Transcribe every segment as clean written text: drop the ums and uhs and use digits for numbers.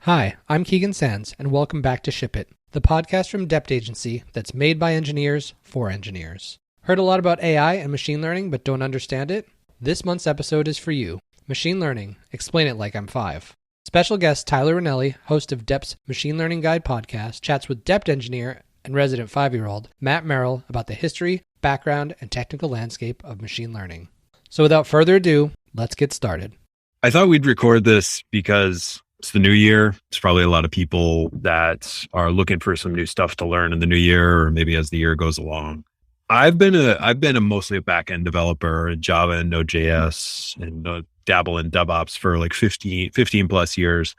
Hi, I'm Keegan Sands, and welcome back to Ship It, the podcast from Dept Agency that's made by engineers for engineers. Heard a lot about AI and machine learning but don't understand it? This month's episode is for you. Machine Learning, Explain It Like I'm 5. Special guest Tyler Ranelli, host of Dept's Machine Learning Guide podcast, chats with Dept engineer and resident 5-year-old Matt Merrill about the history, background, and technical landscape of machine learning. So without further ado, let's get started. I thought we'd record this because it's the new year. It's probably a lot of people that are looking for some new stuff to learn in the new year, or maybe as the year goes along. I've been mostly a back-end developer in Java and Node.js and dabble in DevOps for like 15 plus years.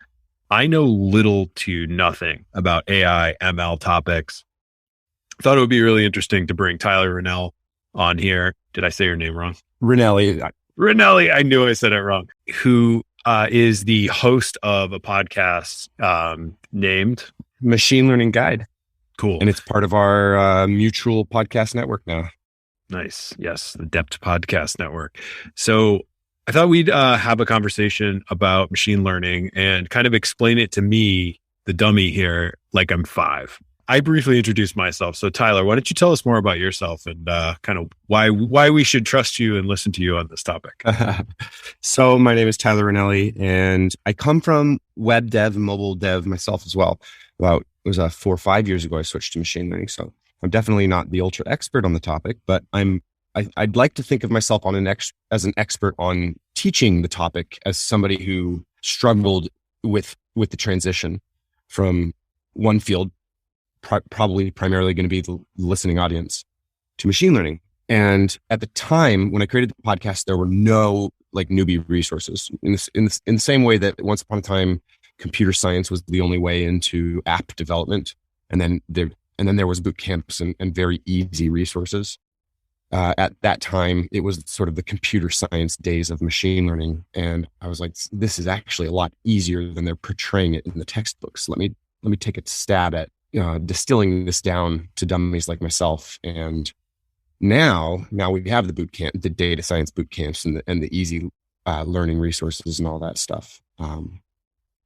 I know little to nothing about AI, ML topics. I thought it would be really interesting to bring Tyler Ranelli on here. Did I say your name wrong? Ranelli, I knew I said it wrong. Who is the host of a podcast named Machine Learning Guide. Cool. And it's part of our mutual podcast network now. Nice. Yes, the Dept Podcast Network. So I thought we'd have a conversation about machine learning and kind of explain it to me, the dummy here, like I'm 5. I briefly introduced myself. So Tyler, why don't you tell us more about yourself and kind of why we should trust you and listen to you on this topic? So my name is Tyler Ranelli, and I come from web dev, mobile dev myself as well. It was 4 or 5 years ago I switched to machine learning. So I'm definitely not the ultra expert on the topic, but I'd like to think of myself as an expert on teaching the topic as somebody who struggled with the transition from one field, probably primarily going to be the listening audience, to machine learning. And at the time when I created the podcast, there were no like newbie resources in the same way that once upon a time, computer science was the only way into app development. And then there was boot camps and very easy resources. At that time, it was sort of the computer science days of machine learning. And I was like, this is actually a lot easier than they're portraying it in the textbooks. Let me take a stab at distilling this down to dummies like myself. And now we have the data science boot camps and the easy learning resources and all that stuff.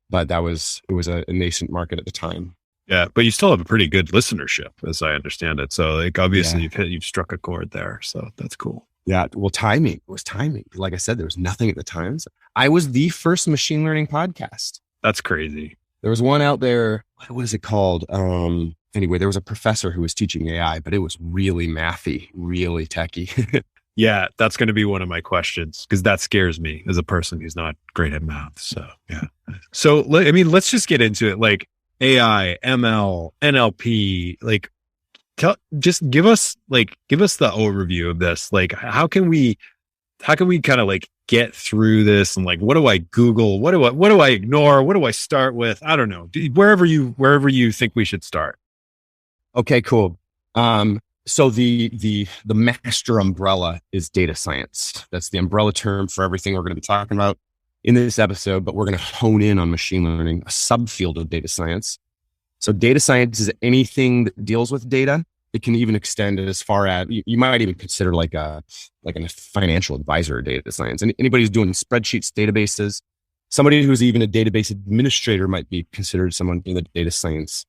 But it was a nascent market at the time. Yeah, but you still have a pretty good listenership, as I understand it. So like obviously you've struck a chord there. So that's cool. Yeah. Well, timing was timing. Like I said, there was nothing at the time. So I was the first machine learning podcast. That's crazy. There was one out there. What was it called? Anyway, there was a professor who was teaching AI, but it was really mathy, really techie. Yeah, that's going to be one of my questions because that scares me as a person who's not great at math. So yeah. So let's just get into it. Like AI, ML, NLP. Like, give us the overview of this. Like, how can we kind of like get through this, and like, what do I Google? What do I ignore? What do I start with? I don't know. Wherever you think we should start. Okay, cool. So the master umbrella is data science. That's the umbrella term for everything we're going to be talking about in this episode, but we're going to hone in on machine learning, a subfield of data science. So data science is anything that deals with data. It can even extend as far as you might even consider like a financial advisor of data science. And anybody who's doing spreadsheets, databases, somebody who's even a database administrator might be considered someone in the data science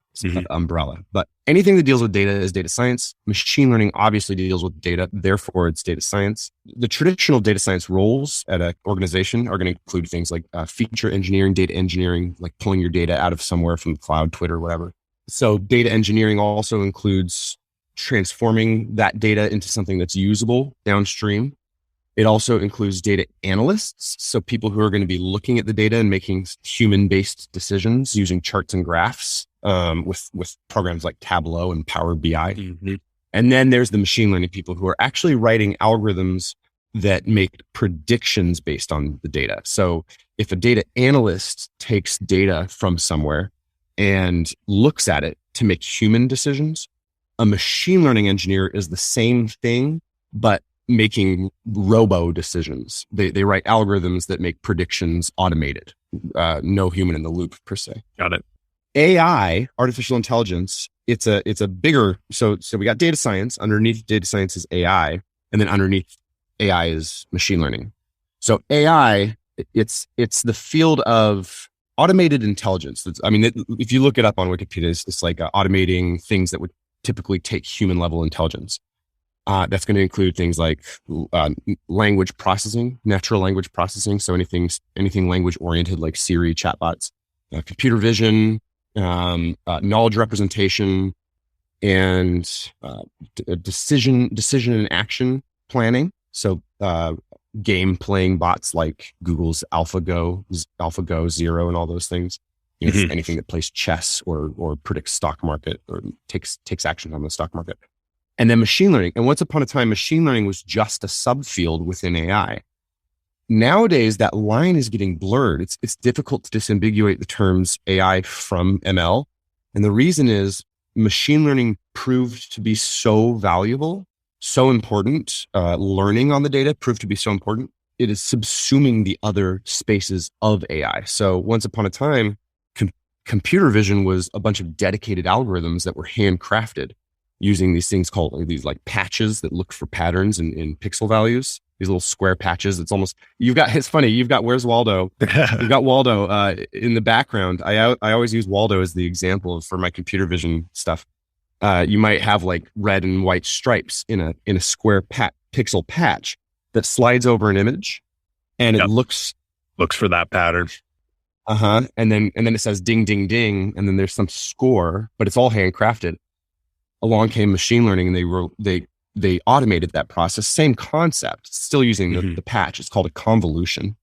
umbrella. But anything that deals with data is data science. Machine learning obviously deals with data, therefore it's data science. The traditional data science roles at an organization are going to include things like feature engineering, data engineering, like pulling your data out of somewhere from the cloud, Twitter, whatever. So data engineering also includes transforming that data into something that's usable downstream. It also includes data analysts, so people who are going to be looking at the data and making human-based decisions using charts and graphs with programs like Tableau and Power BI. Mm-hmm. And then there's the machine learning people who are actually writing algorithms that make predictions based on the data. So if a data analyst takes data from somewhere and looks at it to make human decisions, a machine learning engineer is the same thing, but making robo decisions. They write algorithms that make predictions automated, no human in the loop per se. Got it. AI, artificial intelligence, it's a bigger, so we got data science. Underneath data science is AI, and then underneath AI is machine learning. So AI, it's the field of automated intelligence. If you look it up on Wikipedia, it's like automating things that would typically take human level intelligence. That's going to include things like language processing, natural language processing. So anything language oriented like Siri, chatbots, computer vision, knowledge representation, and decision and action planning. So game playing bots like Google's AlphaGo, Zero, and all those things. Anything that plays chess or predicts stock market or takes action on the stock market. And then machine learning. And once upon a time, machine learning was just a subfield within AI. Nowadays, that line is getting blurred. It's difficult to disambiguate the terms AI from ML. And the reason is machine learning proved to be so valuable, so important. Learning on the data proved to be so important. It is subsuming the other spaces of AI. So once upon a time, computer vision was a bunch of dedicated algorithms that were handcrafted using these things called these like patches that look for patterns in pixel values. These little square patches. It's funny. You've got, where's Waldo? You've got Waldo in the background. I always use Waldo as the example for my computer vision stuff. You might have like red and white stripes in a square pixel patch that slides over an image, and it looks for that pattern. And then it says ding, ding, ding, and then there's some score, but it's all handcrafted. Along came machine learning, and they automated that process. Same concept, still using the patch. It's called a convolution,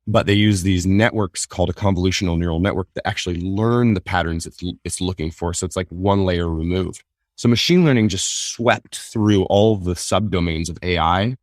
but they use these networks called a convolutional neural network that actually learn the patterns it's looking for. So it's like one layer removed. So machine learning just swept through all of the subdomains of AI,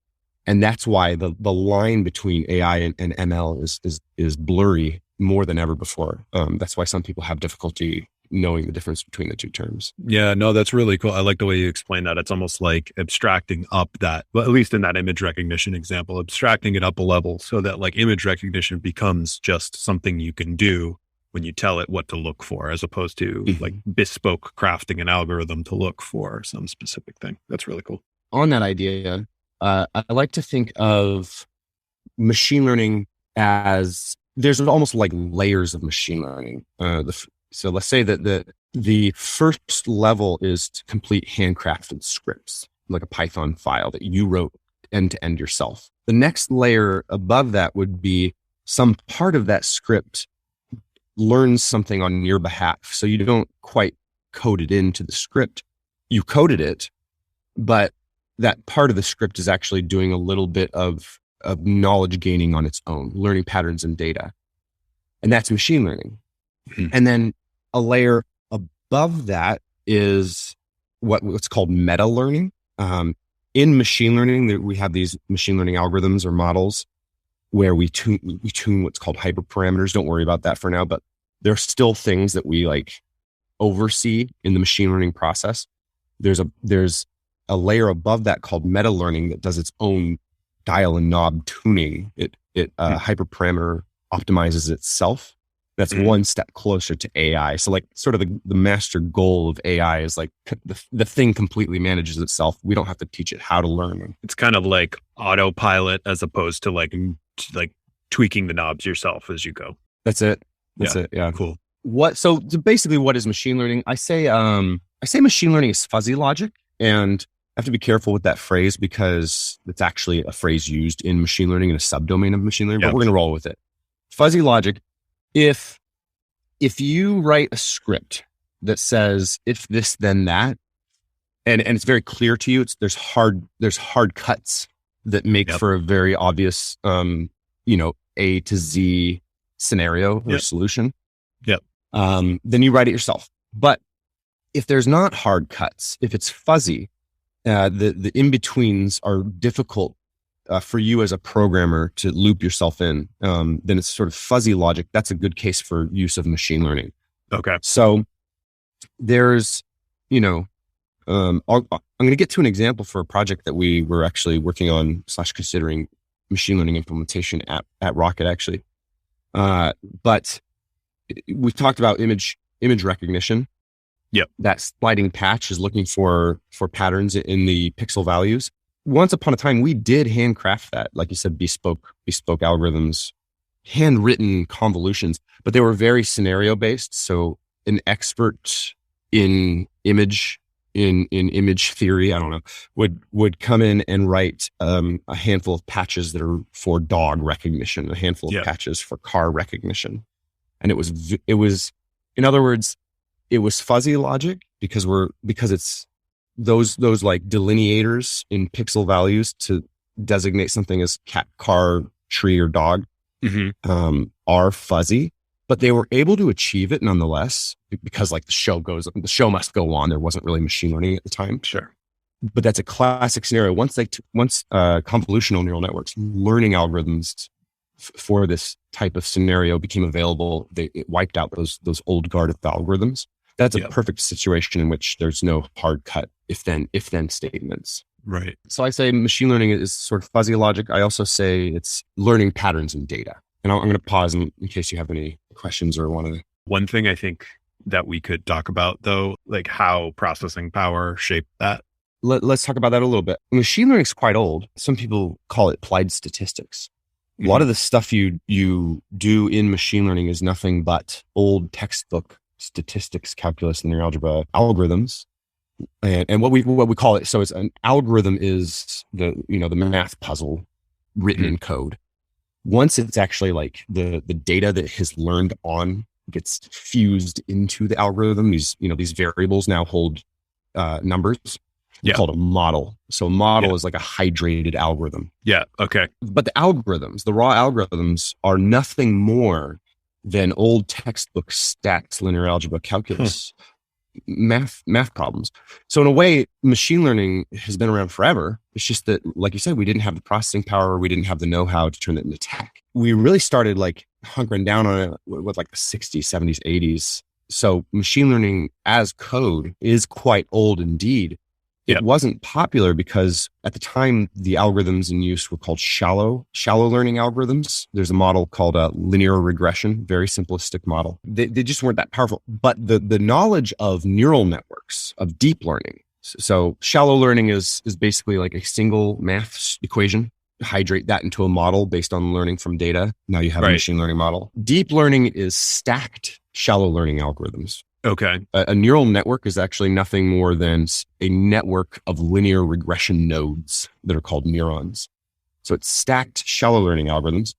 and that's why the line between AI and ML is blurry more than ever before. That's why some people have difficulty knowing the difference between the two terms. Yeah, no, that's really cool. I like the way you explain that. It's almost like abstracting up that, well, at least in that image recognition example, abstracting it up a level so that like image recognition becomes just something you can do when you tell it what to look for, as opposed to like bespoke crafting an algorithm to look for some specific thing. That's really cool. On that idea, I like to think of machine learning as there's almost like layers of machine learning. So let's say that the first level is to complete handcrafted scripts, like a Python file that you wrote end to end yourself. The next layer above that would be some part of that script learns something on your behalf. So you don't quite code it into the script. You coded it, but that part of the script is actually doing a little bit of knowledge gaining on its own, learning patterns and data. And that's machine learning. And then a layer above that is what's called meta learning. In machine learning, we have these machine learning algorithms or models where we tune what's called hyperparameters. Don't worry about that for now, but there are still things that we like oversee in the machine learning process. There's a layer above that called meta learning that does its own dial and knob tuning. It hyperparameter optimizes itself. That's one step closer to AI. So like sort of the master goal of AI is like the thing completely manages itself. We don't have to teach it how to learn. It's kind of like autopilot as opposed to like tweaking the knobs yourself as you go. That's it. Yeah. Cool. So basically what is machine learning? I say machine learning is fuzzy logic, and I have to be careful with that phrase because it's actually a phrase used in machine learning in a subdomain of machine learning, but we're going to roll with it. Fuzzy logic. If you write a script that says if this then that, and it's very clear to you, there's hard cuts that make for a very obvious A to Z scenario or solution. Then you write it yourself. But if there's not hard cuts, if it's fuzzy, the in-betweens are difficult for you as a programmer to loop yourself in, then it's sort of fuzzy logic. That's a good case for use of machine learning. Okay. So there's, I'm going to get to an example for a project that we were actually working on / considering machine learning implementation at Rocket actually. But we've talked about image recognition. Yep. That sliding patch is looking for patterns in the pixel values. Once upon a time, we did handcraft that, like you said, bespoke algorithms handwritten convolutions, but they were very scenario based. So an expert in image theory, I don't know, would come in and write a handful of patches that are for dog recognition, a handful of patches for car recognition. And it was, in other words, it was fuzzy logic because it's those like delineators in pixel values to designate something as cat, car, tree, or dog are fuzzy, but they were able to achieve it nonetheless because like the show must go on. There wasn't really machine learning at the time. Sure. But that's a classic scenario. Once convolutional neural networks, learning algorithms for this type of scenario became available, it wiped out those old guard of algorithms. That's a perfect situation in which there's no hard cut if then statements. Right. So I say machine learning is sort of fuzzy logic. I also say it's learning patterns in data. And I'm going to pause in case you have any questions or want to. One thing I think that we could talk about though, like how processing power shaped that. Let's talk about that a little bit. Machine learning is quite old. Some people call it applied statistics. A lot of the stuff you do in machine learning is nothing but old textbook statistics, calculus, linear algebra algorithms. And what we call it, so it's an algorithm is the math puzzle written in code. Once it's actually like the data that has learned on gets fused into the algorithm, these variables now hold numbers. It's called a model. So a model is like a hydrated algorithm. Yeah. Okay. But the algorithms, the raw algorithms, are nothing more than old textbook stats, linear algebra, calculus, math problems. So in a way, machine learning has been around forever. It's just that, like you said, we didn't have the processing power, we didn't have the know-how to turn it into tech. We really started like hunkering down on it with like the 60s, 70s, 80s. So machine learning as code is quite old indeed. It wasn't popular because at the time, the algorithms in use were called shallow learning algorithms. There's a model called linear regression, very simplistic model. They just weren't that powerful. But the knowledge of neural networks, of deep learning. So shallow learning is basically like a single math equation. Hydrate that into a model based on learning from data. Now you have a machine learning model. Deep learning is stacked shallow learning algorithms. Okay. A neural network is actually nothing more than a network of linear regression nodes that are called neurons. So it's stacked shallow learning algorithms.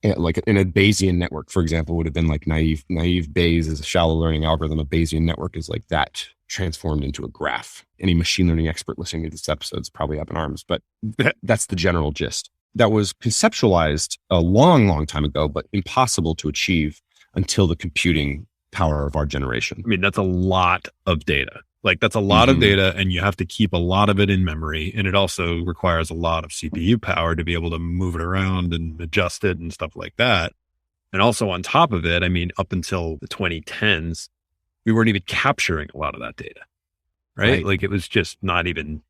And like in a Bayesian network, for example, would have been like naive Bayes is a shallow learning algorithm. A Bayesian network is like that transformed into a graph. Any machine learning expert listening to this episode is probably up in arms, but that's the general gist. That was conceptualized a long, long time ago, but impossible to achieve until the computing power of our generation. I mean, that's a lot of data. Like that's a lot of data, and you have to keep a lot of it in memory. And it also requires a lot of CPU power to be able to move it around and adjust it and stuff like that. And also on top of it, I mean, up until the 2010s, we weren't even capturing a lot of that data, right? Like it was just not even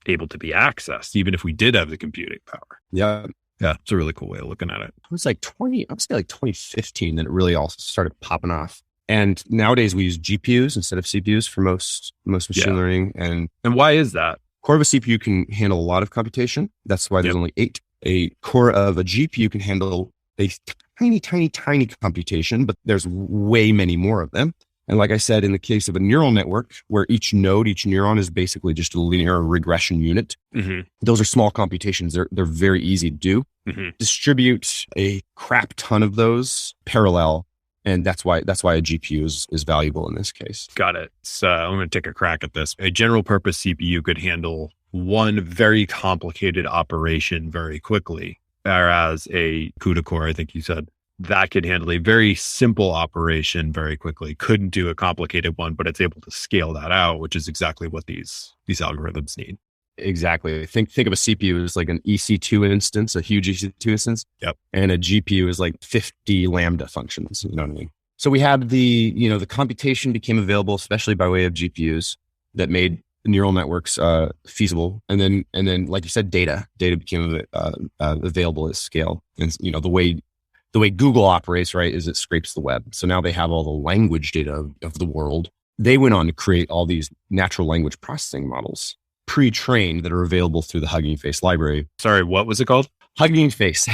able to be accessed, even if we did have the computing power. Yeah. Yeah. It's a really cool way of looking at it. It was like 2015 that it really all started popping off. And nowadays we use GPUs instead of CPUs for most machine learning. And why is that? Core of a CPU can handle a lot of computation. That's why there's only 8. A core of a GPU can handle a tiny computation, but there's way many more of them. And like I said, in the case of a neural network, where each neuron is basically just a linear regression unit, those are small computations. They're very easy to do. Distribute a crap ton of those parallel. And that's why a GPU is valuable in this case. Got it. So I'm going to take a crack at this. A general purpose CPU could handle one very complicated operation very quickly, whereas a CUDA core, I think you said, that could handle a very simple operation very quickly. Couldn't do a complicated one, but it's able to scale that out, which is exactly what these algorithms need. Exactly. Think of a CPU as like an EC2 instance, a huge EC2 instance. Yep. And a GPU is like 50 Lambda functions. You know what I mean? So we have the computation became available, especially by way of GPUs, that made neural networks feasible. And then, like you said, data became available at scale. And the way Google operates, right, is it scrapes the web. So now they have all the language data of the world. They went on to create all these natural language processing models, pre-trained, that are available through the Hugging Face library. Sorry, what was it called? Hugging Face.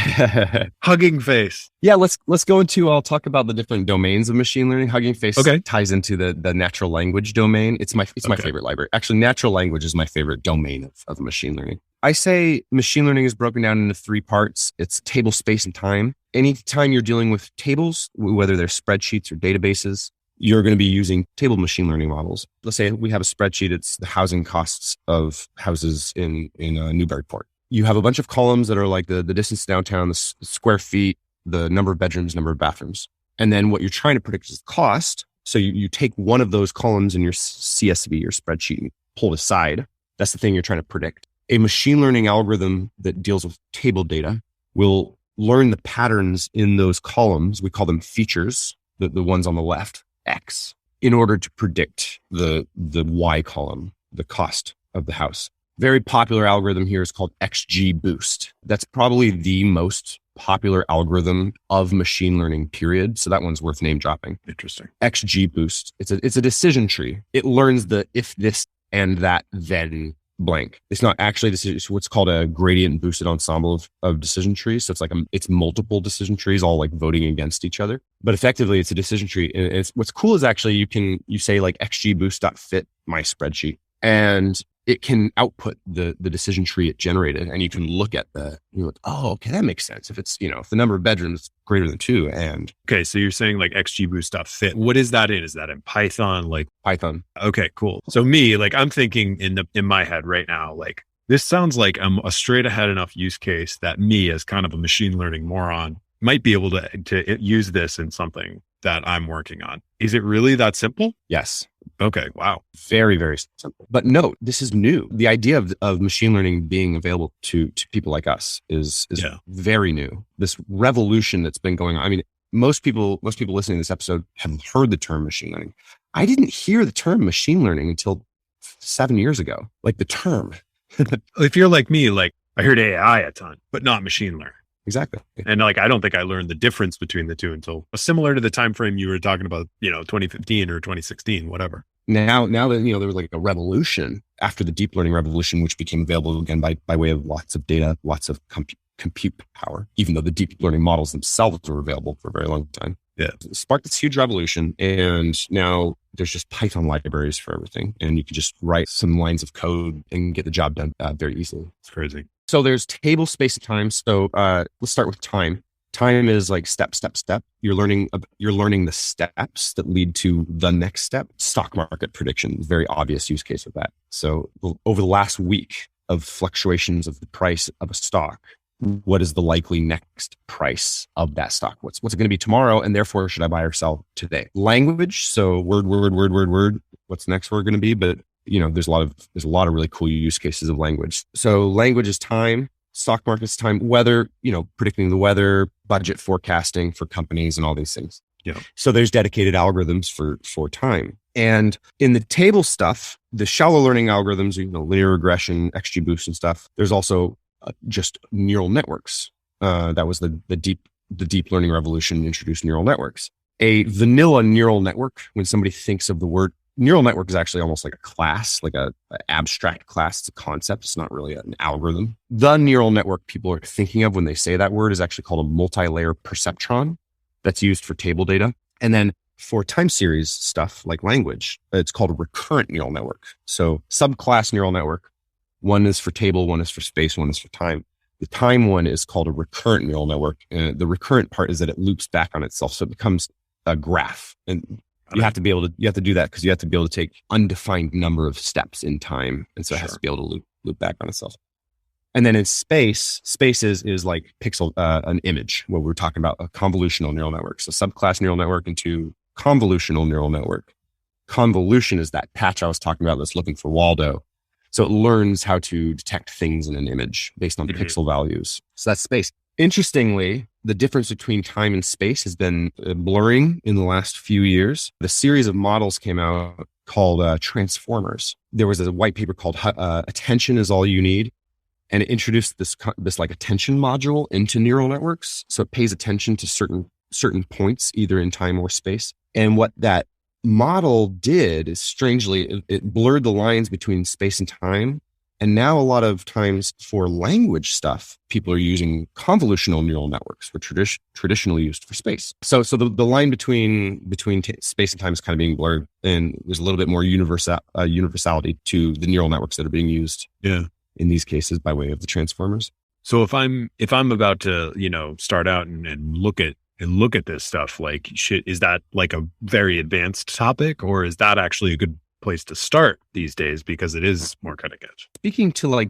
Hugging Face. Yeah, let's go into. I'll talk about the different domains of machine learning. Hugging Face ties into the natural language domain. It's my favorite library. Actually, natural language is my favorite domain of machine learning. I say machine learning is broken down into 3 parts. It's table, space, and time. Anytime you're dealing with tables, whether they're spreadsheets or databases, you're going to be using table machine learning models. Let's say we have a spreadsheet. It's the housing costs of houses in Newburyport. You have a bunch of columns that are like the distance downtown, the square feet, the number of bedrooms, number of bathrooms. And then what you're trying to predict is the cost. So you take one of those columns in your CSV, your spreadsheet, and pull it aside. That's the thing you're trying to predict. A machine learning algorithm that deals with table data will learn the patterns in those columns. We call them features, the ones on the left, X, in order to predict the Y column, the cost of the house. Very popular algorithm here is called XGBoost. That's probably the most popular algorithm of machine learning, period. So that one's worth name dropping. Interesting. XGBoost. It's a decision tree. It learns the if this and that then blank. It's not actually it's what's called a gradient boosted ensemble of decision trees. So it's like it's multiple decision trees all like voting against each other. But effectively, it's a decision tree. And what's cool is actually you say like XGBoost.fit my spreadsheet, and it can output the decision tree it generated, and you can look at oh, okay, that makes sense. If it's, if the number of bedrooms is greater than 2 and. Okay. So you're saying like XGBoost.fit. What is that in? Is that in Python? Like Python. Okay, cool. So me, like I'm thinking in my head right now, like this sounds like I'm a straight ahead enough use case that me as kind of a machine learning moron might be able to use this in something that I'm working on. Is it really that simple? Yes. Okay. Wow. Very, very simple. But note, this is new. The idea of machine learning being available to people like us is very new. This revolution that's been going on. I mean, most people listening to this episode have heard the term machine learning. I didn't hear the term machine learning until 7 years ago. Like the term. If you're like me, like I heard AI a ton, but not machine learning. Exactly. And like, I don't think I learned the difference between the two until similar to the time frame you were talking about, 2015 or 2016, whatever. Now that, there was like a revolution after the deep learning revolution, which became available again by way of lots of data, lots of compute power, even though the deep learning models themselves were available for a very long time. Yeah. It sparked this huge revolution. And now there's just Python libraries for everything. And you can just write some lines of code and get the job done very easily. It's crazy. So there's table, space, and time. So let's start with time. Time is like step. You're learning the steps that lead to the next step. Stock market prediction, very obvious use case of that. So over the last week of fluctuations of the price of a stock, what is the likely next price of that stock? What's it going to be tomorrow? And therefore, should I buy or sell today? Language. So word. What's the next word going to be? But there's a lot of really cool use cases of language. So language is time, stock market's time, weather, predicting the weather, budget forecasting for companies and all these things. Yeah. So there's dedicated algorithms for time. And in the table stuff, the shallow learning algorithms, linear regression, XGBoost and stuff, there's also just neural networks. That was the deep learning revolution introduced neural networks. A vanilla neural network, when somebody thinks of the word neural network, is actually almost like a class, like a abstract class. It's a concept. It's not really an algorithm. The neural network people are thinking of when they say that word is actually called a multi-layer perceptron that's used for table data. And then for time series stuff like language, it's called a recurrent neural network. So subclass neural network. One is for table, one is for space, one is for time. The time one is called a recurrent neural network. And the recurrent part is that it loops back on itself. So it becomes a graph. And you have to do that because you have to be able to take undefined number of steps in time. And so it has to be able to loop back on itself. And then in space is like an image, what we're talking about, a convolutional neural network. So subclass neural network into convolutional neural network. Convolution is that patch I was talking about that's looking for Waldo. So it learns how to detect things in an image based on pixel values. So that's space. Interestingly, the difference between time and space has been blurring in the last few years. The series of models came out called Transformers. There was a white paper called Attention is All You Need. And it introduced this like attention module into neural networks. So it pays attention to certain points, either in time or space. And what that model did is strangely, it blurred the lines between space and time And now a lot of times for language stuff, people are using convolutional neural networks, which are traditionally used for space. So the line between space and time is kind of being blurred, and there's a little bit more universality to the neural networks that are being used. Yeah. In these cases, by way of the transformers. So if I'm about to, start out and look at this stuff, like, is that like a very advanced topic, or is that actually a good place to start these days because it is more cutting edge? Speaking to like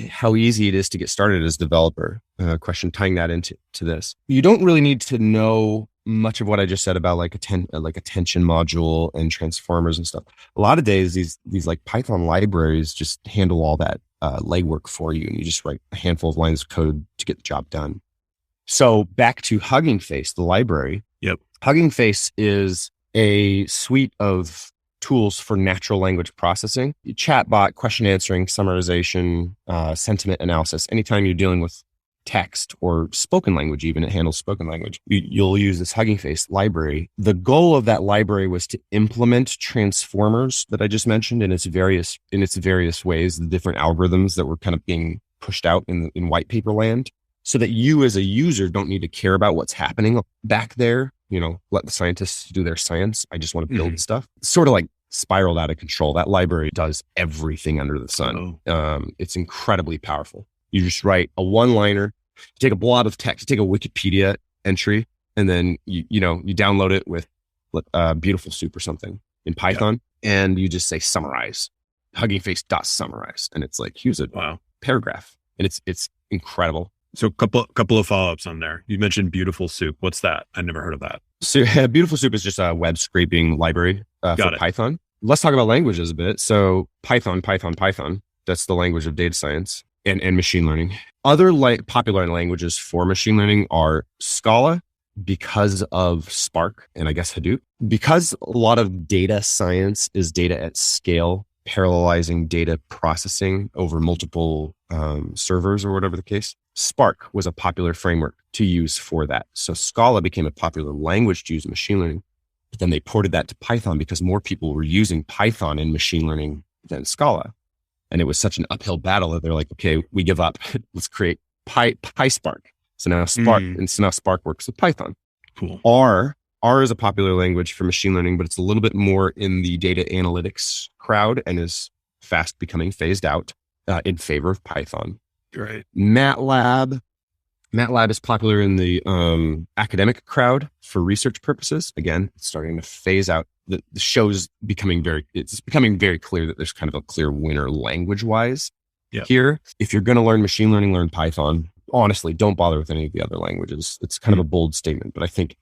how easy it is to get started as a developer, question tying that into this, you don't really need to know much of what I just said about like attention module and transformers and stuff. A lot of days, these like Python libraries just handle all that legwork for you, and you just write a handful of lines of code to get the job done. So back to Hugging Face, the library. Yep. Hugging Face is a suite of tools for natural language processing, chatbot, question answering, summarization, sentiment analysis. Anytime you're dealing with text or spoken language, even it handles spoken language, you'll use this Hugging Face library. The goal of that library was to implement transformers that I just mentioned in its various ways, the different algorithms that were kind of being pushed out in white paper land, so that you as a user don't need to care about what's happening back there. Let the scientists do their science. I just want to build stuff. Sort of like spiraled out of control. That library does everything under the sun. It's incredibly powerful. You just write a one-liner, take a blob of text, take a Wikipedia entry, and then you download it with Beautiful Soup or something in Python, and you just say summarize, Hugging Face .summarize, and it's like, here's a paragraph, and it's incredible. So couple of follow-ups on there. You mentioned Beautiful Soup. What's that? I never heard of that. So Beautiful Soup is just a web scraping library for Python. Let's talk about languages a bit. So Python. That's the language of data science and machine learning. Other popular languages for machine learning are Scala, because of Spark, and I guess Hadoop. Because a lot of data science is data at scale, parallelizing data processing over multiple servers or whatever the case, Spark was a popular framework to use for that. So Scala became a popular language to use in machine learning. But then they ported that to Python because more people were using Python in machine learning than Scala. And it was such an uphill battle that they're like, okay, we give up. Let's create PySpark. So now Spark works with Python. Cool. R is a popular language for machine learning, but it's a little bit more in the data analytics crowd and is fast becoming phased out in favor of Python. Right. MATLAB is popular in the academic crowd for research purposes. Again, it's starting to phase out. The show's becoming very clear that there's kind of a clear winner language-wise here. If you're going to learn machine learning, learn Python. Honestly, don't bother with any of the other languages. It's kind of a bold statement, but I think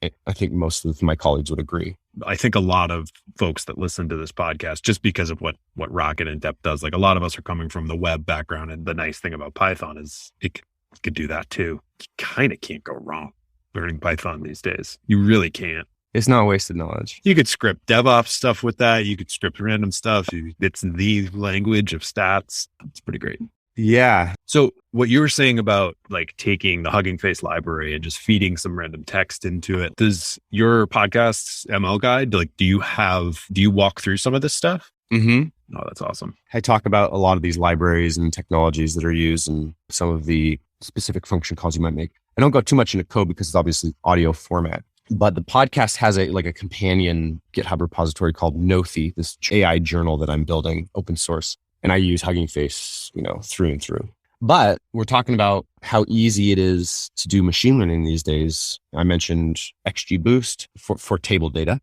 most of my colleagues would agree. I think a lot of folks that listen to this podcast, just because of what Rocket and Depth does, like a lot of us are coming from the web background. And the nice thing about Python is it could do that too. You kind of can't go wrong learning Python these days. You really can't. It's not wasted knowledge. You could script DevOps stuff with that. You could script random stuff. It's the language of stats. It's pretty great. Yeah. So what you were saying about like taking the Hugging Face library and just feeding some random text into it, does your podcast's ML guide, like, do you walk through some of this stuff? Mm-hmm. Oh, that's awesome. I talk about a lot of these libraries and technologies that are used and some of the specific function calls you might make. I don't go too much into code because it's obviously audio format, but the podcast has a companion GitHub repository called Nothi, this AI journal that I'm building open source. And I use Hugging Face, through and through. But we're talking about how easy it is to do machine learning these days. I mentioned XGBoost for table data.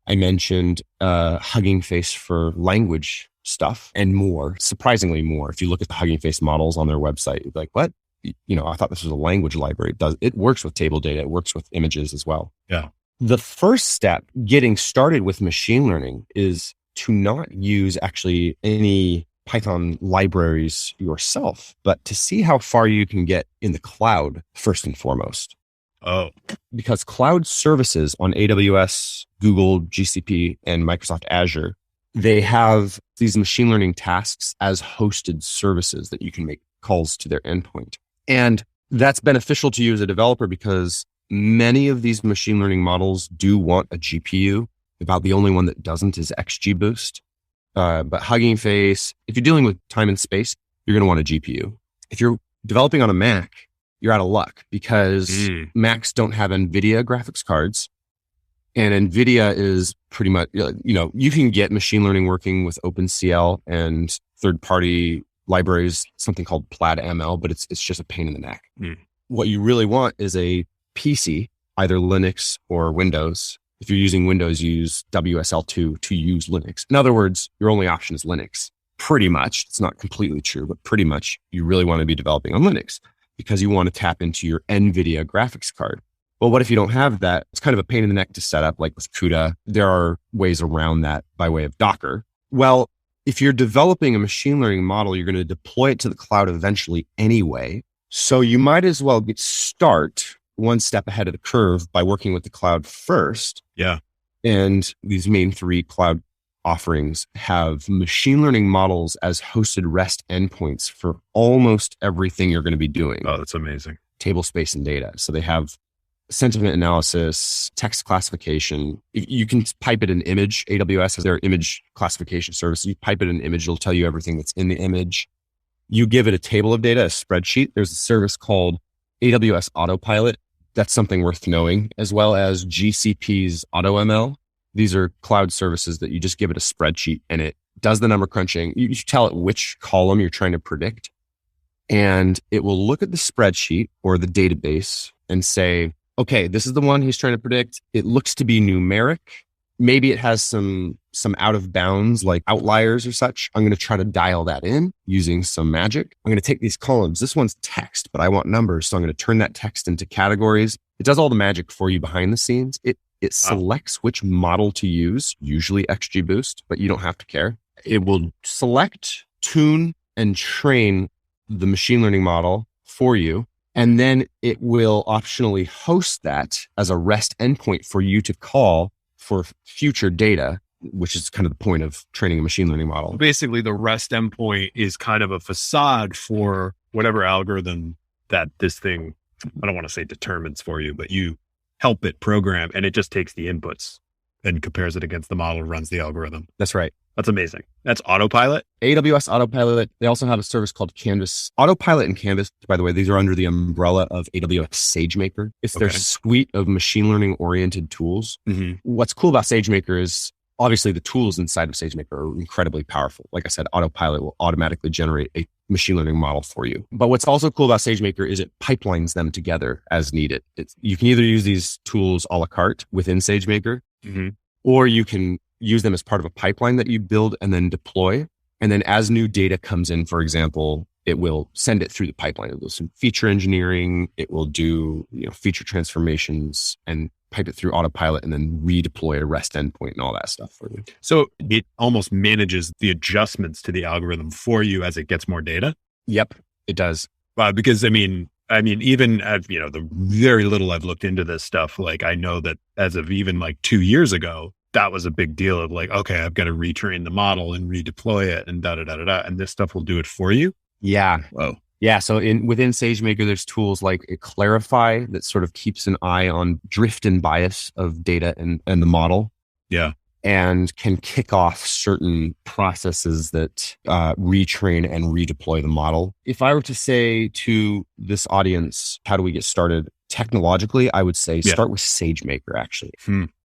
I mentioned Hugging Face for language stuff and more, surprisingly more. If you look at the Hugging Face models on their website, you'd be like, what? I thought this was a language library. It works with table data. It works with images as well. Yeah. The first step getting started with machine learning is to not use actually any Python libraries yourself, but to see how far you can get in the cloud first and foremost. Oh, because cloud services on AWS, Google, GCP, and Microsoft Azure, they have these machine learning tasks as hosted services that you can make calls to their endpoint. And that's beneficial to you as a developer because many of these machine learning models do want a GPU. About the only one that doesn't is XGBoost. But Hugging Face, if you're dealing with time and space, you're going to want a GPU. If you're developing on a Mac, you're out of luck because Macs don't have NVIDIA graphics cards. And NVIDIA is pretty much, you can get machine learning working with OpenCL and third-party libraries, something called Plaid ML, but it's just a pain in the neck. What you really want is a PC, either Linux or Windows. If you're using Windows, use WSL2 to use Linux. In other words, your only option is Linux. Pretty much. It's not completely true, but pretty much you really want to be developing on Linux because you want to tap into your NVIDIA graphics card. Well, what if you don't have that? It's kind of a pain in the neck to set up, like with CUDA. There are ways around that by way of Docker. Well, if you're developing a machine learning model, you're going to deploy it to the cloud eventually anyway. So you might as well start one step ahead of the curve by working with the cloud first. Yeah. And these main 3 cloud offerings have machine learning models as hosted REST endpoints for almost everything you're going to be doing. Oh, that's amazing. Table space and data. So they have sentiment analysis, text classification. You can pipe it an image. AWS has their image classification service. You pipe it an image, it'll tell you everything that's in the image. You give it a table of data, a spreadsheet. There's a service called AWS Autopilot. That's something worth knowing, as well as GCP's AutoML. These are cloud services that you just give it a spreadsheet and it does the number crunching. You tell it which column you're trying to predict, and it will look at the spreadsheet or the database and say, okay, this is the one he's trying to predict. It looks to be numeric. Maybe it has some out of bounds, like outliers or such. I'm going to try to dial that in using some magic. I'm going to take these columns. This one's text, but I want numbers. So I'm going to turn that text into categories. It does all the magic for you behind the scenes. It selects which model to use, usually XGBoost, but you don't have to care. It will select, tune, and train the machine learning model for you. And then it will optionally host that as a REST endpoint for you to call for future data, which is kind of the point of training a machine learning model. Basically, the REST endpoint is kind of a facade for whatever algorithm that this thing, I don't want to say determines for you, but you help it program, and it just takes the inputs and compares it against the model and runs the algorithm. That's right. That's amazing. That's Autopilot. AWS Autopilot. They also have a service called Canvas. Autopilot and Canvas, by the way, these are under the umbrella of AWS SageMaker. It's their suite of machine learning oriented tools. What's cool about SageMaker is obviously the tools inside of SageMaker are incredibly powerful. Like I said, Autopilot will automatically generate a machine learning model for you. But what's also cool about SageMaker is it pipelines them together as needed. You can either use these tools a la carte within SageMaker, or you can use them as part of a pipeline that you build and then deploy. And then as new data comes in, for example, it will send it through the pipeline. It will do some feature engineering. It will do feature transformations and pipe it through Autopilot and then redeploy a REST endpoint and all that stuff for you. So it almost manages the adjustments to the algorithm for you as it gets more data? Yep, it does. Because I mean, even at, the very little I've looked into this stuff, like I know that as of even like 2 years ago, that was a big deal of like, okay, I've got to retrain the model and redeploy it and and this stuff will do it for you. Yeah. Whoa. Yeah. So within SageMaker, there's tools like Clarify that sort of keeps an eye on drift and bias of data and the model. Yeah. And can kick off certain processes that retrain and redeploy the model. If I were to say to this audience, how do we get started technologically? I would say start with SageMaker, actually.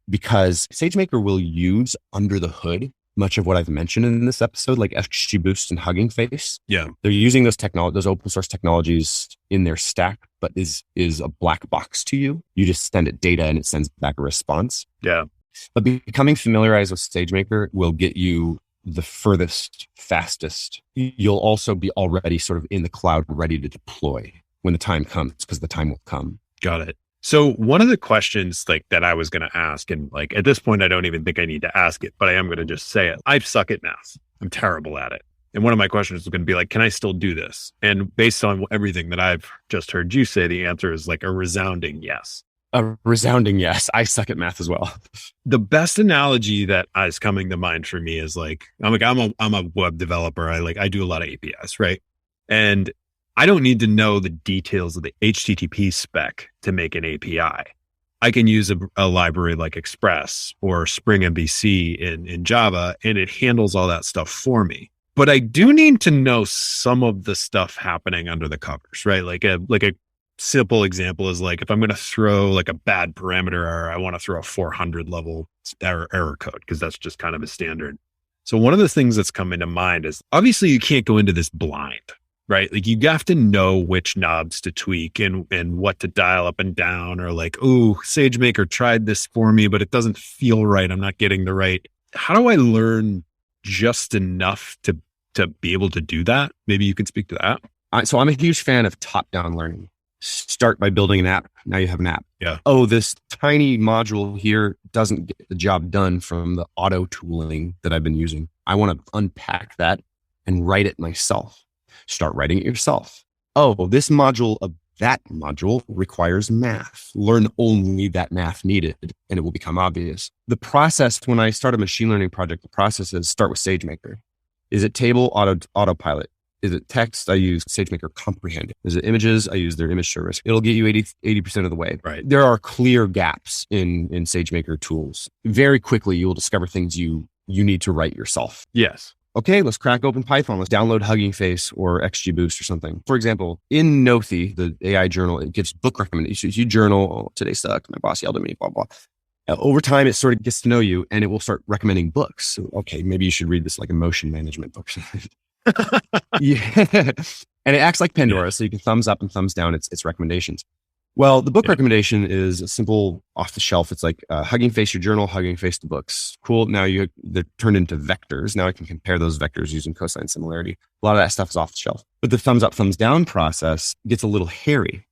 Because SageMaker will use under the hood much of what I've mentioned in this episode, like XGBoost and Hugging Face. Yeah. They're using those open source technologies in their stack, but is a black box to you. You just send it data and it sends back a response. Yeah. But becoming familiarized with SageMaker will get you the furthest, fastest. You'll also be already sort of in the cloud, ready to deploy when the time comes, because the time will come. Got it. So one of the questions like that I was going to ask, and like at this point, I don't even think I need to ask it, but I am going to just say it. I suck at math. I'm terrible at it. And one of my questions is going to be like, can I still do this? And based on everything that I've just heard you say, the answer is like a resounding yes. A resounding yes. I suck at math as well. The best analogy that is coming to mind for me is like, I'm a web developer. I do a lot of APIs, right? And I don't need to know the details of the HTTP spec to make an API. I can use a library like Express or Spring MVC in Java, and it handles all that stuff for me. but I do need to know some of the stuff happening under the covers, right? Like a simple example is like, if I'm going to throw like a bad parameter error, I want to throw a 400 level error code because that's just kind of a standard. So one of the things that's coming to mind is obviously you can't go into this blind, right? Like you have to know which knobs to tweak and what to dial up and down, or like, oh, SageMaker tried this for me, but it doesn't feel right. I'm not getting the right. How do I learn just enough to be able to do that? Maybe you can speak to that. So I'm a huge fan of top-down learning. Start by building an app. Now you have an app. Yeah. Oh, this tiny module here doesn't get the job done from the auto tooling that I've been using. I want to unpack that and write it myself. Start writing it yourself. Oh, this module of that module requires math. Learn only that math needed, and it will become obvious. The process, when I start a machine learning project, the process is start with SageMaker. Is it table autopilot? Is it text? I use SageMaker Comprehend. Is it images? I use their image service. It'll get you 80% of the way. Right. There are clear gaps in SageMaker tools. Very quickly, you will discover things you need to write yourself. Yes. Okay, let's crack open Python. Let's download Hugging Face or XGBoost or something. For example, in Nothi, the AI journal, it gives book recommendations. You journal, oh, today sucked, my boss yelled at me, blah, blah. Over time, it sort of gets to know you and it will start recommending books. So, okay, maybe you should read this like emotion management book. Yeah. And it acts like Pandora, so you can thumbs up and thumbs down its recommendations. Well, the book recommendation is a simple off the shelf. It's like Hugging Face your journal, Hugging Face the books. Cool. Now they're turned into vectors. Now I can compare those vectors using cosine similarity. A lot of that stuff is off the shelf. But the thumbs up, thumbs down process gets a little hairy.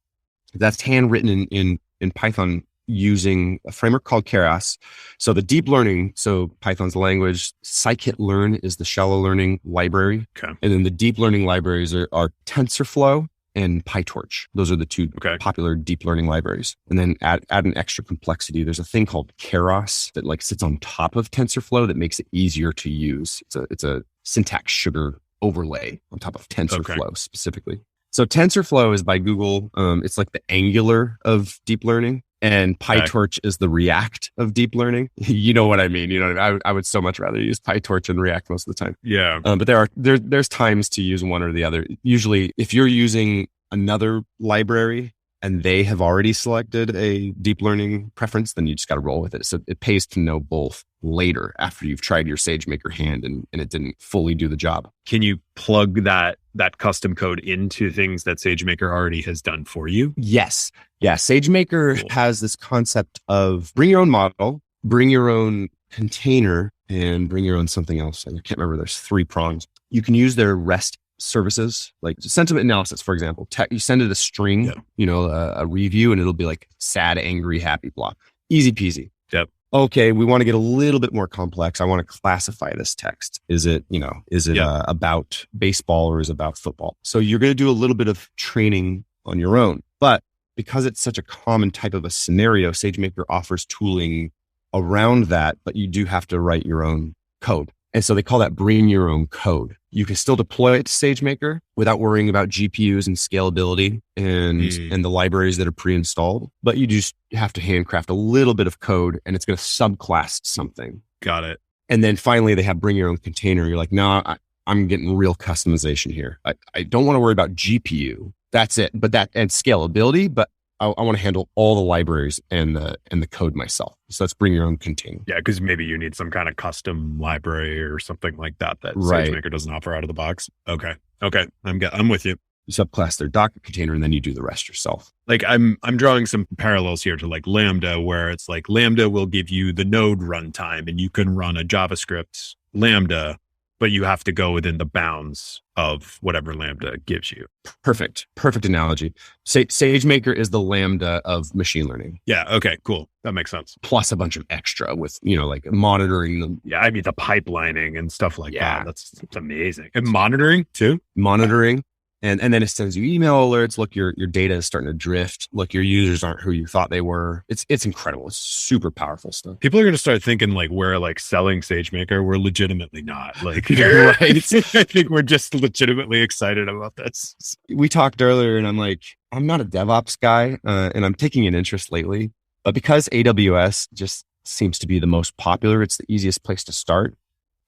That's handwritten in Python using a framework called Keras. So the deep learning, so Python's language, scikit-learn is the shallow learning library. Okay. And then the deep learning libraries are TensorFlow and PyTorch. Those are the two popular deep learning libraries. And then add an extra complexity. There's a thing called Keras that like sits on top of TensorFlow that makes it easier to use. It's a syntax sugar overlay on top of TensorFlow specifically. So TensorFlow is by Google. It's like the Angular of deep learning. And PyTorch is the React of deep learning. You know what I mean? You know, I would so much rather use PyTorch than React most of the time. Yeah. But there's times to use one or the other. Usually, if you're using another library and they have already selected a deep learning preference, then you just got to roll with it. So it pays to know both later after you've tried your SageMaker hand and it didn't fully do the job. Can you plug that custom code into things that SageMaker already has done for you? Yes. Yeah. SageMaker has this concept of bring your own model, bring your own container, and bring your own something else. I can't remember. There's 3 prongs. You can use their REST services, like sentiment analysis, for example. You send it a string, a review, and it'll be like sad, angry, happy, blah. Easy peasy. Yep. Okay, we want to get a little bit more complex. I want to classify this text. Is it about baseball or is it about football? So you're going to do a little bit of training on your own. But because it's such a common type of a scenario, SageMaker offers tooling around that, but you do have to write your own code. And so they call that bring your own code. You can still deploy it to SageMaker without worrying about GPUs and scalability and the libraries that are pre-installed. But you just have to handcraft a little bit of code and it's going to subclass something. Got it. And then finally they have bring your own container. You're like, no, I'm getting real customization here. I don't want to worry about GPU. That's it. But and scalability, but I want to handle all the libraries and the code myself. So let's bring your own container. Yeah, because maybe you need some kind of custom library or something like that SageMaker doesn't offer out of the box. Okay, I'm with you. You subclass their Docker container and then you do the rest yourself. Like I'm drawing some parallels here to like Lambda, where it's like Lambda will give you the node runtime and you can run a JavaScript Lambda, but you have to go within the bounds of whatever Lambda gives you. Perfect analogy. SageMaker is the Lambda of machine learning. Yeah. Okay, cool. That makes sense. Plus a bunch of extra with, like monitoring them. Yeah. I mean, the pipelining and stuff like that. That's amazing. And monitoring too? Monitoring. And then it sends you email alerts. Look, your data is starting to drift. Look, your users aren't who you thought they were. It's incredible. It's super powerful stuff. People are going to start thinking like we're like selling SageMaker. We're legitimately not. Like, right. I think we're just legitimately excited about this. We talked earlier and I'm like, I'm not a DevOps guy and I'm taking an interest lately, but because AWS just seems to be the most popular, it's the easiest place to start.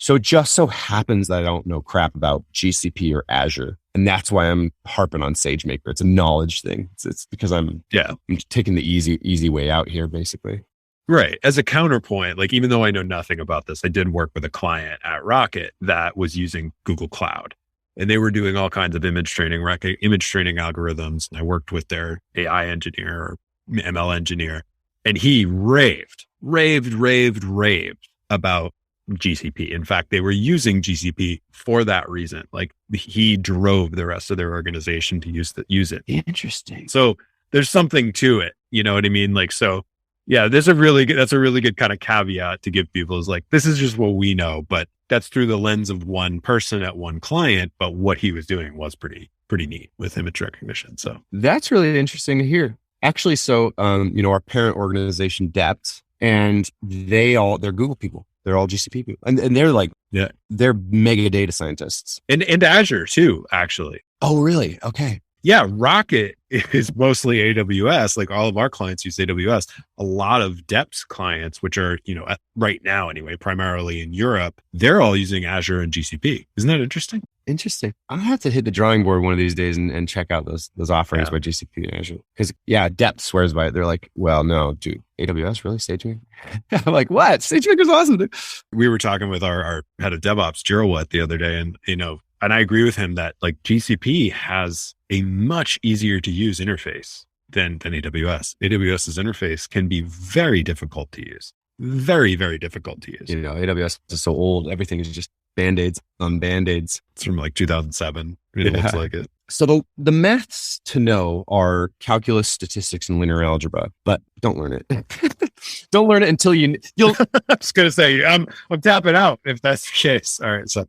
So it just so happens that I don't know crap about GCP or Azure. And that's why I'm harping on SageMaker. It's a knowledge thing. It's because I'm taking the easy way out here, basically. Right. As a counterpoint, like even though I know nothing about this, I did work with a client at Rocket that was using Google Cloud. And they were doing all kinds of image training algorithms. And I worked with their AI engineer or ML engineer. And he raved about GCP. In fact, they were using GCP for that reason. Like he drove the rest of their organization to use it. Interesting. So there's something to it. You know what I mean? Like, so yeah, that's a really good kind of caveat to give people is like, this is just what we know, but that's through the lens of one person at one client. But what he was doing was pretty neat with image recognition. So that's really interesting to hear. Actually, so, our parent organization, Depth, and they're Google people. They're all GCP people. And they're like, they're mega data scientists. And Azure too, actually. Oh, really? Okay. Yeah. Rocket is mostly AWS. Like all of our clients use AWS. A lot of Depth's clients, which are, right now anyway, primarily in Europe, they're all using Azure and GCP. Isn't that interesting? Interesting. I'll have to hit the drawing board one of these days and check out those offerings by GCP and Azure. Because Depth swears by it. They're like, well, no, dude, AWS, really? SageMaker? I'm like, what? SageMaker's awesome, dude. We were talking with our head of DevOps, Jirwat, the other day, and and I agree with him that like GCP has a much easier to use interface than AWS. AWS's interface can be very difficult to use. Very, very difficult to use. AWS is so old. Everything is just Band-Aids on Band-Aids. It's from like 2007. It looks like it. So the maths to know are calculus, statistics, and linear algebra, but don't learn it. Don't learn it until you'll. I was going to say, I'm tapping out if that's the case. All right. So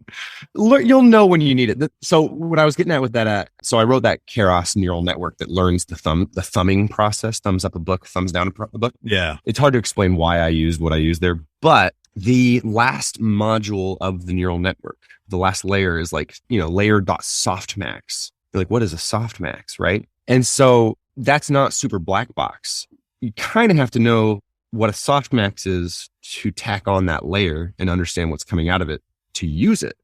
you'll know when you need it. So what I was getting at with that, so I wrote that Keras neural network that learns the thumbing process, thumbs up a book, thumbs down a book. Yeah. It's hard to explain why I used what I used there, but the last module of the neural network, the last layer is like, layer.softmax. You're like, what is a softmax, right? And so that's not super black box. You kind of have to know what a softmax is to tack on that layer and understand what's coming out of it to use it.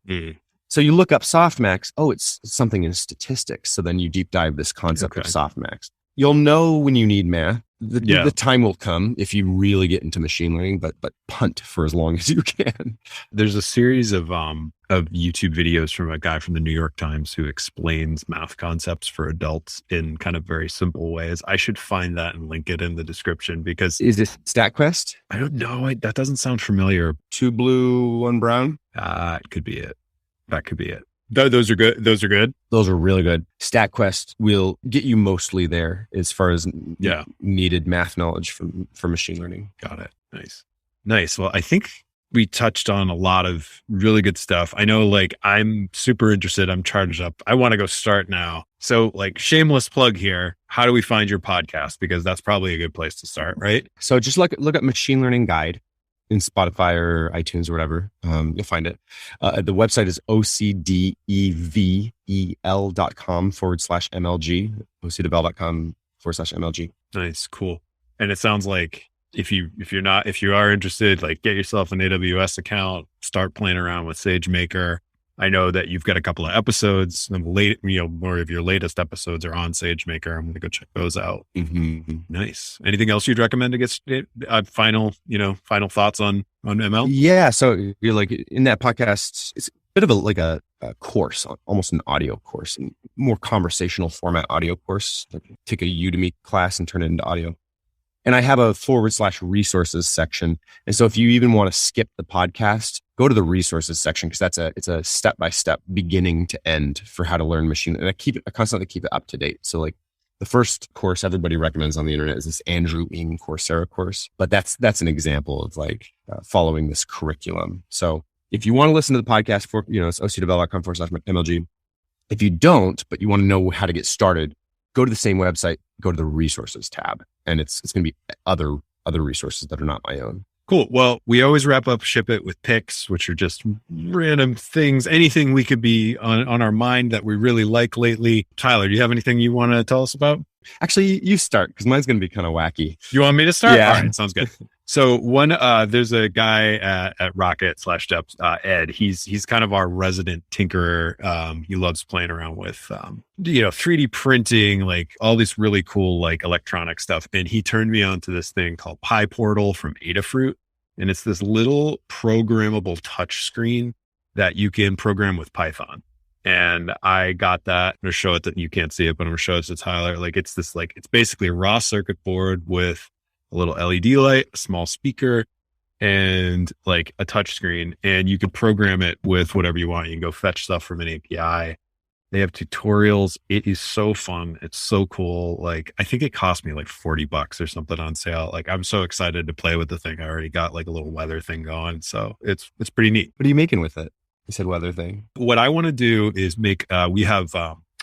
So you look up softmax. Oh, it's something in statistics. So then you deep dive this concept of softmax. You'll know when you need math. The time will come if you really get into machine learning, but punt for as long as you can. There's a series of YouTube videos from a guy from the New York Times who explains math concepts for adults in kind of very simple ways. I should find that and link it in the description because... Is this StatQuest? I don't know. That doesn't sound familiar. 2 blue, 1 brown? It could be it. That could be it. Those are good. Those are good. Those are really good. StatQuest will get you mostly there as far as needed math knowledge for machine learning. Got it. Nice. Well, I think we touched on a lot of really good stuff. I know like I'm super interested. I'm charged up. I want to go start now. So like shameless plug here. How do we find your podcast? Because that's probably a good place to start, right? So just look up Machine Learning Guide in Spotify or iTunes or whatever. You'll find it. The website is ocdevel.com/MLG, ocdevel.com/MLG. Nice. Cool. And it sounds like if you are interested, like get yourself an AWS account, start playing around with SageMaker. I know that you've got a couple of episodes and more of your latest episodes are on SageMaker. I'm going to go check those out. Mm-hmm. Nice. Anything else you'd recommend to get final thoughts on ML? Yeah. So you're like in that podcast, it's a bit of a course, almost an audio course, and more conversational format audio course. Like take a Udemy class and turn it into audio. And I have a /resources section. And so if you even want to skip the podcast, go to the resources section because it's a step-by-step beginning to end for how to learn machine. And I constantly keep it up to date. So like the first course everybody recommends on the internet is this Andrew Ng Coursera course. But that's an example of like following this curriculum. So if you want to listen to the podcast it's ocdevel.com/MLG. If you don't, but you want to know how to get started, go to the same website, go to the resources tab, and it's going to be other resources that are not my own. Cool. Well, we always wrap up Ship It with picks, which are just random things, anything we could be on our mind that we really like lately. Tyler, do you have anything you want to tell us about? Actually, you start because mine's going to be kind of wacky. You want me to start? Yeah. All right, sounds good. So there's a guy at Rocket /Depth, Ed. He's kind of our resident tinkerer. He loves playing around with, 3D printing, like all this really cool, like electronic stuff. And he turned me on to this thing called PyPortal from Adafruit. And it's this little programmable touch screen that you can program with Python. And I got that. I'm going to show it that you can't see it, but I'm going to show it to Tyler. Like it's basically a raw circuit board with a little LED light, a small speaker, and like a touch screen. And you can program it with whatever you want. You can go fetch stuff from an API. They have tutorials. It is so fun. It's so cool. Like, I think it cost me like $40 or something on sale. Like, I'm so excited to play with the thing. I already got like a little weather thing going. So it's pretty neat. What are you making with it? You said weather thing. What I want to do is make, we have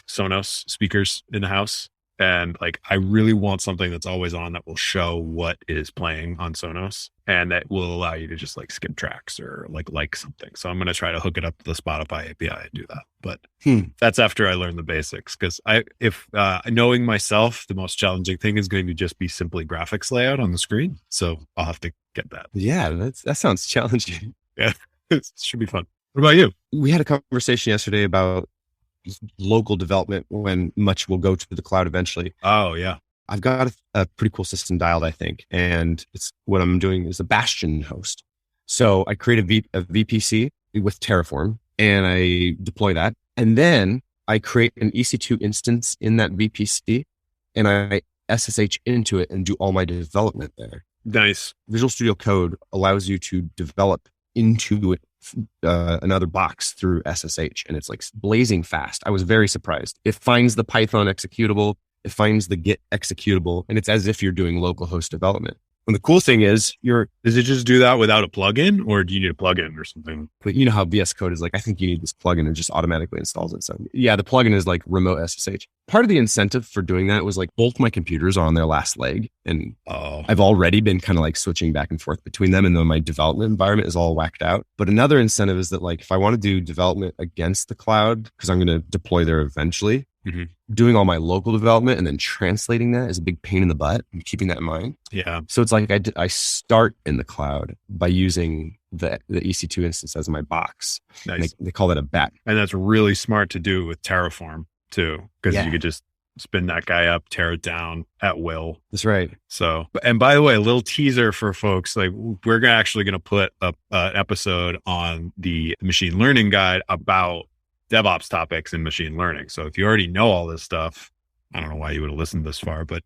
Sonos speakers in the house. And like, I really want something that's always on that will show what is playing on Sonos and that will allow you to just like skip tracks or like something. So I'm going to try to hook it up to the Spotify API and do that. But that's after I learn the basics. Cause if knowing myself, the most challenging thing is going to just be simply graphics layout on the screen. So I'll have to get that. Yeah, that sounds challenging. Yeah, it should be fun. What about you? We had a conversation yesterday about local development when much will go to the cloud eventually. Oh, yeah. I've got a pretty cool system dialed, I think. And it's what I'm doing is a Bastion host. So I create a VPC with Terraform and I deploy that. And then I create an EC2 instance in that VPC and I SSH into it and do all my development there. Nice. Visual Studio Code allows you to develop into it another box through SSH, and it's like blazing fast. I was very surprised. It finds the Python executable, it finds the Git executable, and it's as if you're doing localhost development. And the cool thing is does it just do that without a plugin, or do you need a plugin or something? But you know how VS Code is like, I think you need this plugin and just automatically installs it. So yeah, the plugin is like remote SSH. Part of the incentive for doing that was like both my computers are on their last leg. And I've already been kind of like switching back and forth between them. And then my development environment is all whacked out. But another incentive is that like, if I want to do development against the cloud, because I'm going to deploy there eventually, doing all my local development and then translating that is a big pain in the butt and keeping that in mind. Yeah. So it's like I start in the cloud by using the EC2 instance as my box. Nice. They call that a bat. And that's really smart to do with Terraform too, because you could just spin that guy up, tear it down at will. That's right. So, and by the way, a little teaser for folks, like we're actually going to put up an episode on the machine learning guide about DevOps topics in machine learning. So if you already know all this stuff, I don't know why you would have listened this far, but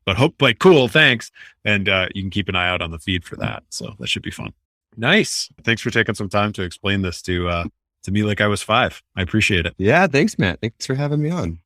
cool. Thanks. And you can keep an eye out on the feed for that. So that should be fun. Nice. Thanks for taking some time to explain this to me like I was 5. I appreciate it. Yeah. Thanks, Matt. Thanks for having me on.